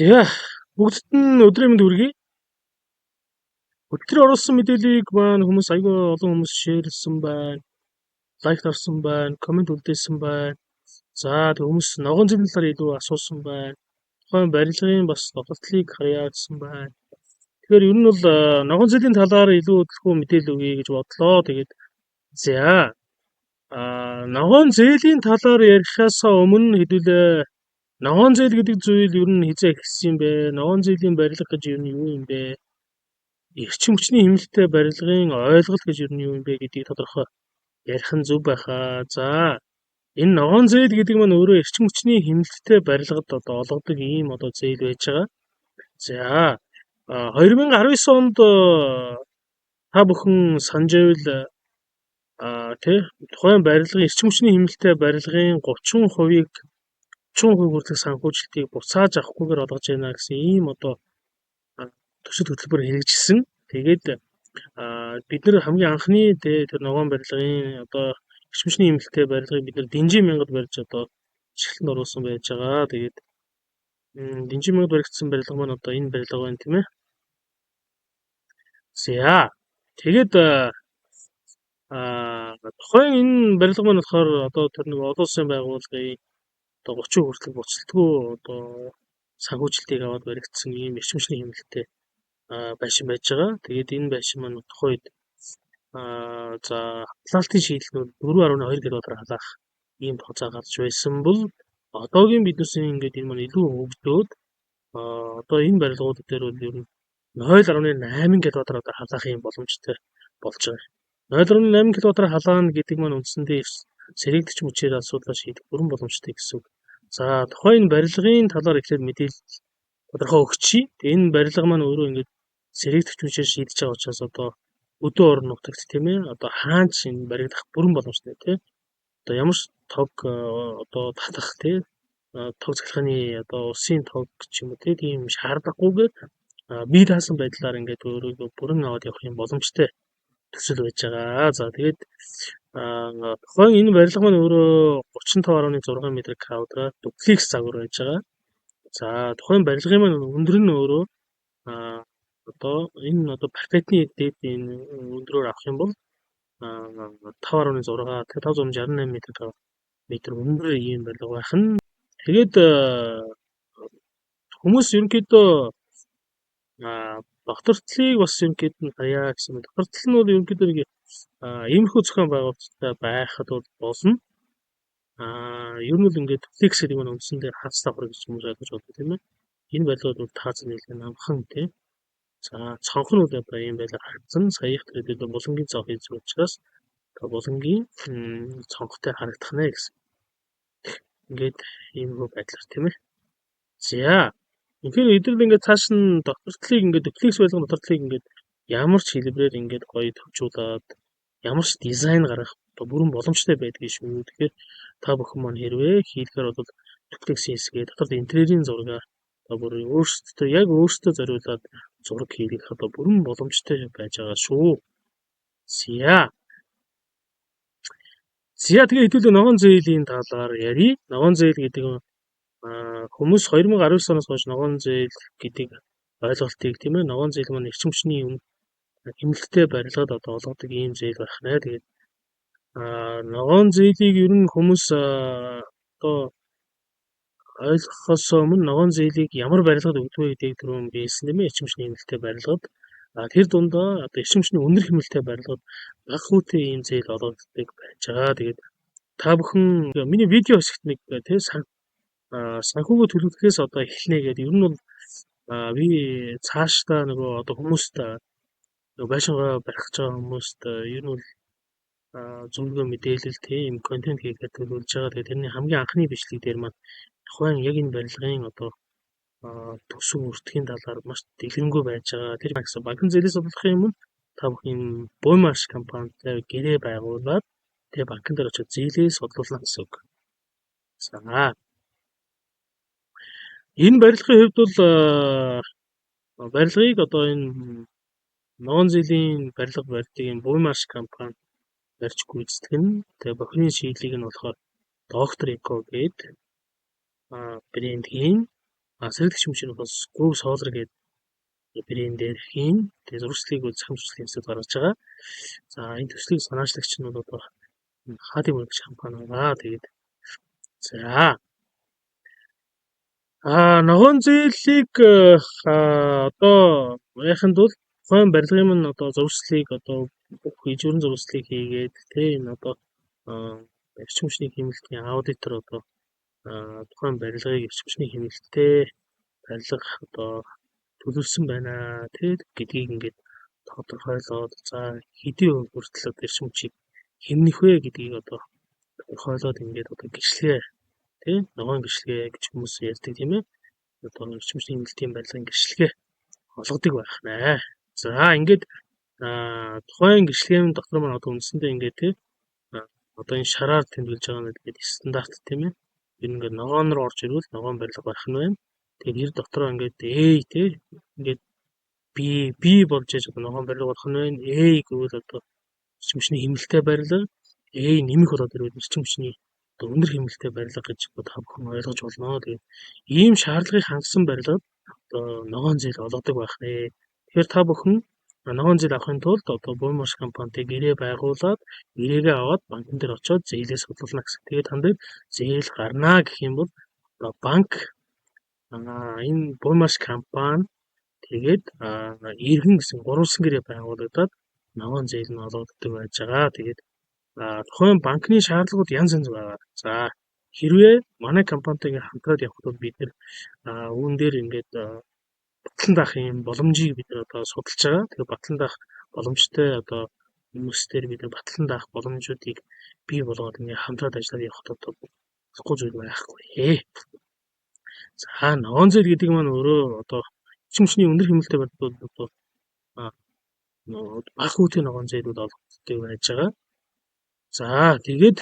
За бүгдд нь өдрийн мэнд хүргэе. Өдөр оруулсан мэдээллийг маань хүмүүс айгүй олон хүмүүс шеэрлсэн байна. Лайк дарсан байна, комент үлдээсэн байна. За тэг хүмүүс ногоон зэлийн талаар илүү асуусан байна. Тухайн барилгын бас тогтолцоолыг харъя гэсэн байна. Тэгэхээр ер нь бол ногоон зэлийн талаар илүү хөдөлгөөн мэдээлэл өгье гэж бодлоо. Тэгээд за ногоон зээлийн талаар ярихаасаа өмнө хэдүүлээ ногоон зээл гэдэг зүйл ер нь хизээ ихсэн юм бэ? Ногоон зээлийн барилга гэж ер нь юу юм бэ? Эрчим хүчний хэмнэлттэй барилгын ойлголт гэж ер нь юу юм бэ гэдгийг тодорхой ярих нь зөв байхаа. За энэ ногоон зээл гэдэг маань өөрөө эрчим хүчний хэмнэлттэй барилгад олгодог ийм зээл байж байгаа. За 2019 онд та бүхэн санаж байвал тухайн барилгын эрчим хүчний хэмнэлттэй барилгын 30% 30% хүртэлх санхүүжилтийг буцааж авахгүйгээр олгож байна гэсэн ийм төсөл хөтөлбөр хэрэгжсэн. Тэгээд бид нар хамгийн анхны тэр ногоон барилгын эрчим хүчний хэмнэлттэй барилгыг бид нар Дэнжин мянгад барьж ашиглалтанд оруулсан байж байгаа. Тэгээд Дэнжин мянгад баригдсан барилга маань энэ барилга байна тийм ээ. За тэгээд тухайн энэ барилга маань болохоор тэр нэг олон улсын байгууллагын 30% хүртэлх буцалтгүй санхүүжилтийг аваад баригдсан ийм эрчим хүчний хэмнэлттэй байшин байж байгаа. Тэгээд энэ байшин маань тухайн үед халаалтын шийдлүүд 4.2 км халаах ийм тооцоо гарч байсан бол одоогийн биднээсээ ингээд энэ маань илүү хөгжөөд энэ барилгууд дээр бол ер нь 0.8 км халаах юм боломжтой болж байгаа. 0.8 км халаана гэдэг маань үндсэндээ сэргээгдэж мөчээр асуудлаа шийдэх бүрэн боломжтой гэсэн үг. За тухайн энэ барилгын талаар ихлээр мэдээлэл тодорхой өгчий. Энэ барилга маань өөрөө ингээд сэргээгдэж мөчээр шийдэж байгаа учраас өдөө орон нутагт тийм ээ хаач энэ баригдах бүрэн боломжтой тийм. Ямар ч тог татах тийм тог захиргааны улсын тог ч юм уу тийм шаардлагагүйгээр бие даасан байдлаар ингээд өөрөө бүрэн аваад явах юм боломжтой төсөл байж байгаа. За тэгээд тухайн энэ барилга маань өөрөө 35.6 м2 дуплекс загвар байж байгаа. За тухайн барилгын маань өндөр нь өөрөө энэ паркетны дээд энэ өндрөөр авах юм бол 5.6 568 м2 өндөр ийм барилга байх нь. Тэгээд хүмүүс ерөнхийдөө доктортлыг бас ерөнхийдөө харьяа гэсэн юм. Доктортол нь бол ерөнхийдөө нэг иймэрхүү зохион байгуулалттай байхад бол болно. Ер нь л ингээд дуплекс гэдэг нь үндсэндээ хац давхар гэж хүмүүс ойлгож байна тийм ээ. Энэ барилгууд бол таац нэлээд амхан тийм. За цонх нь бол ийм байлаар харагдсан. Саях тэгээд булангийн цонх хийж учраас булангийн цонхтой харагдах нэ гэсэн. Ингээд иймэрхүү байдлаар тийм ээ. За тэгэхээр эдгээр ингээд цааш нь доктортлыг ингээд дуплекс байлгын доктортлыг ингээд ямар ч хэлбэрээр ингээд гоё төвчүүлээд ямар ч дизайн гаргах бүрэн боломжтой байдгийг шүү. Тэгэхээр та бүхэн маань хэрвээ хийхээр бол дуплексийн хэсгээ дотор интерьерийн зураг бүр өөрсдөө зориулаад зураг хийх бүрэн боломжтой байж байгаа шүү. За тэгээ хэдүүлээ ногоон зээлийн талаар ярий. Ногоон зээл гэдэг нь хүмүүс 2019 оноос хойш ногоон зээл гэдэг ойлголтыг тийм ээ ногоон зээл маань эрчим хүчний хэмнэлттэй барилгад олгодог ийм зээл байх нэ. Тэгээд ногоон зээлийг ер нь хүмүүс ойлгохоос өмнө ногоон зээлийг ямар барилгад өгдөг вэ гэдгийг түрүүн биелсэн тийм ээ эрчим хүчний хэмнэлттэй барилгад тэр дундаа эрчим хүчний өндөр хэмнэлттэй барилгад бага хүүтэй ийм зээл олгогддог байж байгаа. Тэгээд та бүхэн миний видео хэсэгт нэг тийм санхүүгөө төлөвлөхөөс эхэлнэ гэдэг ер нь бол би цаашдаа хүмүүст байшингаа барих гэж байгаа хүмүүст ер нь бол зөвлөгөө мэдээлэл тийм контент хийгээд төлөвлөж байгаа. Тэгээд тэрний хамгийн анхны бичлэг дээр маань тухайн яг энэ барилгын төсөв үртгэхийн талаар маш дэлгэрэнгүй байж байгаа. Тэр гэсэн банкны зээлээс олохын өмнө та бүхэн Boymarsh компанитай гэрээ байгуулад тэгээ банкн дээр очиж зээлээ судлуулна гэсэн үг. За энэ барилгын хувьд бол барилгыг энэ ногоон зээлийн барилга барьдаг энэ Boymarsh компани барьж гүйцэтгэх нь тэгээ бохирын шийдлийг нь болохоор доктор Эко гэдэг брендийн сэргийгч машин бас Groove Solar гэдэг брэнд дээр хийн. Тэгээ зурагчлалыг үз хамжуулах юмсад гаргаж байгаа. За энэ төслийг санаачлагч нь бол одоо Хаадын мөрөгч компани байгаа. Тэгээд за ногоон зээлийг одоо яханд бол тухайн барилгын маань одоо зурагчлалыг одоо бүх ижүүрэн зурагчлалыг хийгээд тэгээ энэ одоо эрчим хүчний хэмнэлтийн аудитор одоо тухайн барилгыг эрчим хүчний хэмнэлттэй барилга одоо төлөвлөсөн байна гэдгийг ингээд тодорхойлоод за хэдийн хувь хүртэл одоо эрчим хүчийг хэмнэх вэ гэдгийг одоо тодорхойлоод ингээд одоо гэрчлэгээ ногоон гэрчлэгээ гэж хүмүүс ярьдаг тийм ээ. Одоо эрчим хүчний хэмнэлтийн барилгын гэрчлэгээ олгодог байх нэ. За ингээд тухайн гэрчлэгийн дотор маань одоо үндсэндээ ингээд одоо энэ шараар тэмдэглэж байгаа нь ингээд стандарт тийм ээ. Энэ ингээд ногоон руу орж ирвэл ногоон барилга байх нь байна. Тэгээд нэр дотроо ингээд ингээд B болж яж одоо ногоон барилга болох нь байна. A гэвэл одоо эрчим хүчний хэмнэлттэй барилга, A нэмэх болоод ирвэл эрчим хүчний одоо өндөр хэмнэлттэй барилга гэж та бүхэн ойлгож болно. Тэгээд ийм шаардлагыг хангасан барилгад одоо ногоон зээл олгодог байх нэ. Тэгэхээр та бүхэн ногоон зээл авахын тулд одоо Буймаш компанитай гэрээ байгуулад гэрээгээ аваад банкн дээр очиод зээлээ судлуулна гэсэн. Тэгээд тань дээр зээл гарна гэх юм бол банк энэ Буймаш компани тэгээд иргэн гэсэн гурван гэрээ байгуулагдаад ногоон зээл нь олгогддог байж байгаа. Тэгээд тухайн банкны шаардлагууд янз янз байгаа. За хэрвээ манай компанитай хамтраад явхад бол бид нэр үүн дээр ингээд батлан даах юм боломжийг бид нэр одоо судалж байгаа. Тэгээд батлан даах боломжтой одоо хүмүүстээр бид нэр батлан даах боломжуудыг бий болгоод ингээд хамтраад ажиллаад явхад одоо болохгүй зүйл байхгүй. За ногоон зээл гэдэг маань өөрөө одоо эрчим хүчний өндөр хэмнэлттэй барилгууд одоо бага хүүтэй ногоон зээлүүд олгогддог байж байгаа. За тэгээд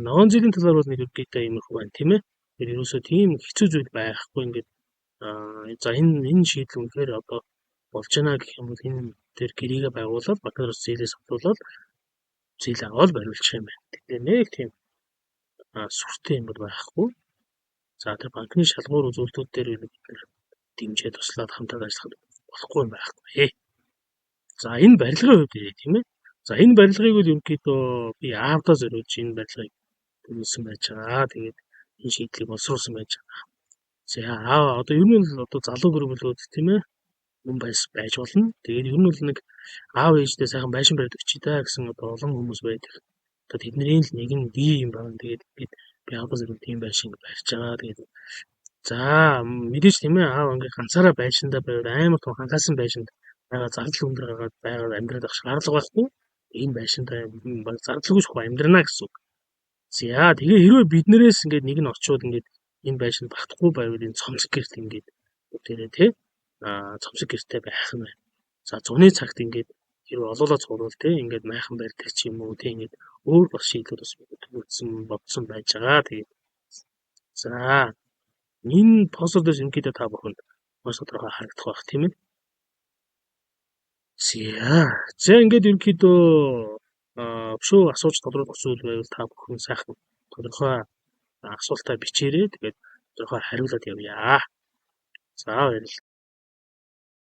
ногоон зээлийн талаар бол нэг үгтэй юмрх байна тийм ээ. Тэр ерөөсөө тийм хэцүү зүйл байхгүй ингээд за энэ шийдэл үнэхээр одоо болж байна гэх юм бол энэ тэр гэрээгээ байгуулаад банкнаас зээлээ судруулаад зээл аваад бариулчих юм байна. Тэгэхээр нэг тийм сүртэй юм бол байхгүй. За тэр банкны шалгуур үзүүлэлтүүд дээр бид нэр дэмжиж туслаад хамтарч ажиллах болохгүй юм байхгүй. За энэ барилгын хувьд тийм ээ. За энэ барилгыг бол ерөнхийдөө би аавдаа зориулж энэ барилгыг төлөвлөсөн байж байгаа. Тэгээд энэ шийдлийг боловсруулсан байж байгаа. За одоо ер нь л одоо залуу гэрүүлүүд тийм ээ хүн байж болно. Тэгээд ер нь бол нэг аав ээжтэй сайхан байшин барьдаг чи та гэсэн одоо олон хүмүүс байдаг. Одоо тэдний л нэг нь би юм байна. Тэгээд би аавдаа зориулж тийм байшин барьж байгаа. Тэгээд за мэдээж тийм ээ аав ингээ ганцаараа байшиндаа байвал амар том хангасан байшинд байгаа зардал өндөр гаргаад байгаад амьдраад ах шаардлага байхгүй. Энэ байшинтай зардалгүй шгүй амьдрна гэсэн үг. За тэгээ хэрвээ биднээс ингээд нэг нь очиод ингээд энэ байшинд багтахгүй байвал энэ цомцог гэрт ингээд тэрэ тий цомцог гэртээ байх юм байна. За зуны цагт ингээд хэрвээ олоолаа цуурвал тий ингээд майхан барьдаг ч юм уу тий ингээд өөр бас шийдлүүд бас бодсон байж байгаа. Тэгээд за энэ постэр дээр ерөнхийдөө та бүхэнд маш тодорхой харагдах байх тийм ээ. За ингээд ерөнхийдөө өшөө асууж тодруулах зүйл байвал та бүхэн сайхан тодорхой асуултаа бичээрэй. Тэгээд тодорхой хариулаад явъя. За баярлалаа.